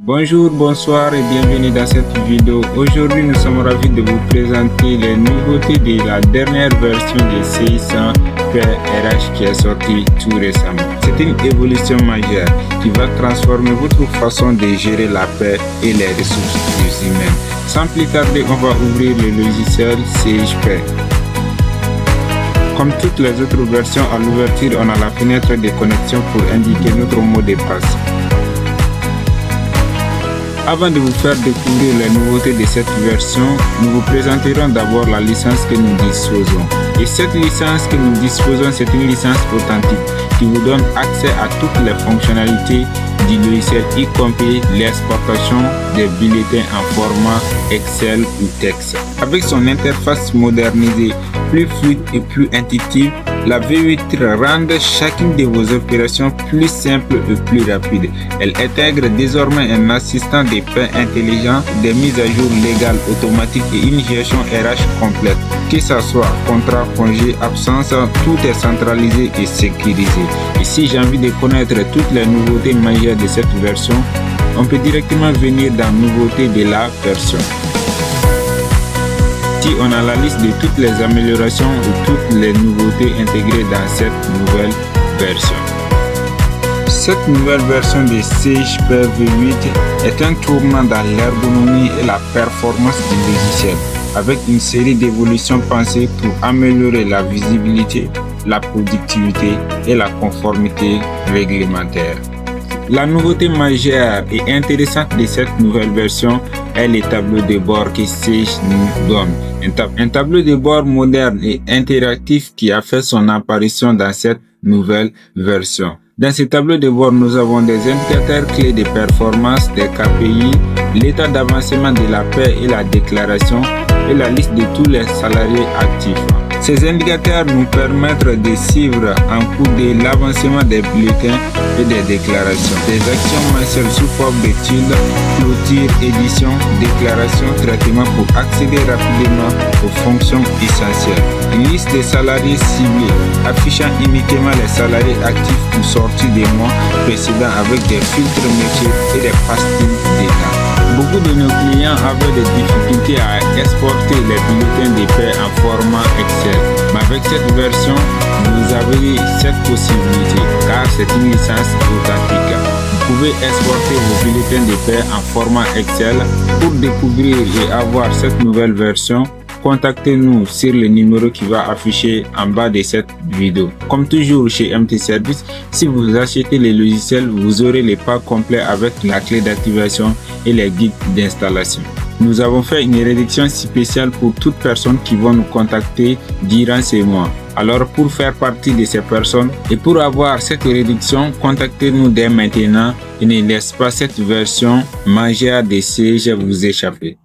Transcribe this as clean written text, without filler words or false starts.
Bonjour, bonsoir et bienvenue dans cette vidéo. Aujourd'hui, nous sommes ravis de vous présenter les nouveautés de la dernière version de C100 PRH qui est sortie tout récemment. C'est une évolution majeure qui va transformer votre façon de gérer la paix et les ressources humaines. Sans plus tarder, on va ouvrir le logiciel CHP. Comme toutes les autres versions, à l'ouverture, on a la fenêtre de connexion pour indiquer notre mot de passe. Avant de vous faire découvrir les nouveautés de cette version, nous vous présenterons d'abord la licence que nous disposons. Et cette licence que nous disposons, c'est une licence authentique qui vous donne accès à toutes les fonctionnalités du logiciel, y compris l'exportation des bulletins en format Excel ou texte. Avec son interface modernisée, plus fluide et plus intuitive, la V8 rend chacune de vos opérations plus simple et plus rapide. Elle intègre désormais un assistant de paie intelligent, des mises à jour légales automatiques et une gestion RH complète. Que ce soit contrat, congé, absence, tout est centralisé et sécurisé. Et si j'ai envie de connaître toutes les nouveautés majeures de cette version, on peut directement venir dans nouveautés de la version. Ici, on a la liste de toutes les améliorations et toutes les nouveautés intégrées dans cette nouvelle version. Cette nouvelle version de CHP V8 est un tournant dans l'ergonomie et la performance du logiciel, avec une série d'évolutions pensées pour améliorer la visibilité, la productivité et la conformité réglementaire. La nouveauté majeure et intéressante de cette nouvelle version est le tableau de bord que CH nous donne. Un tableau de bord moderne et interactif qui a fait son apparition dans cette nouvelle version. Dans ce tableau de bord, nous avons des indicateurs clés de performance, des KPI, l'état d'avancement de la paie et la déclaration et la liste de tous les salariés actifs. Ces indicateurs nous permettent de suivre en cours de l'avancement des bulletins et des déclarations. Des actions mensuelles sous forme d'études, clôture, édition, déclaration, traitement pour accéder rapidement aux fonctions essentielles. Une liste des salariés ciblés affichant uniquement les salariés actifs ou sortis des mois précédents avec des filtres métiers et des pastilles d'état. Beaucoup de nos clients avaient des difficultés à exporter les bulletins de paie en format Excel. Mais avec cette version, vous avez cette possibilité car c'est une licence authentique. Vous pouvez exporter vos bulletins de paie en format Excel. Pour découvrir et avoir cette nouvelle version, contactez-nous sur le numéro qui va afficher en bas de cette vidéo. Comme toujours chez MT Service, si vous achetez les logiciels, vous aurez les packs complets avec la clé d'activation et les guides d'installation. Nous avons fait une réduction spéciale pour toutes personnes qui vont nous contacter durant ces mois. Alors pour faire partie de ces personnes et pour avoir cette réduction, contactez-nous dès maintenant et ne laissez pas cette version majeure de CG vous échapper.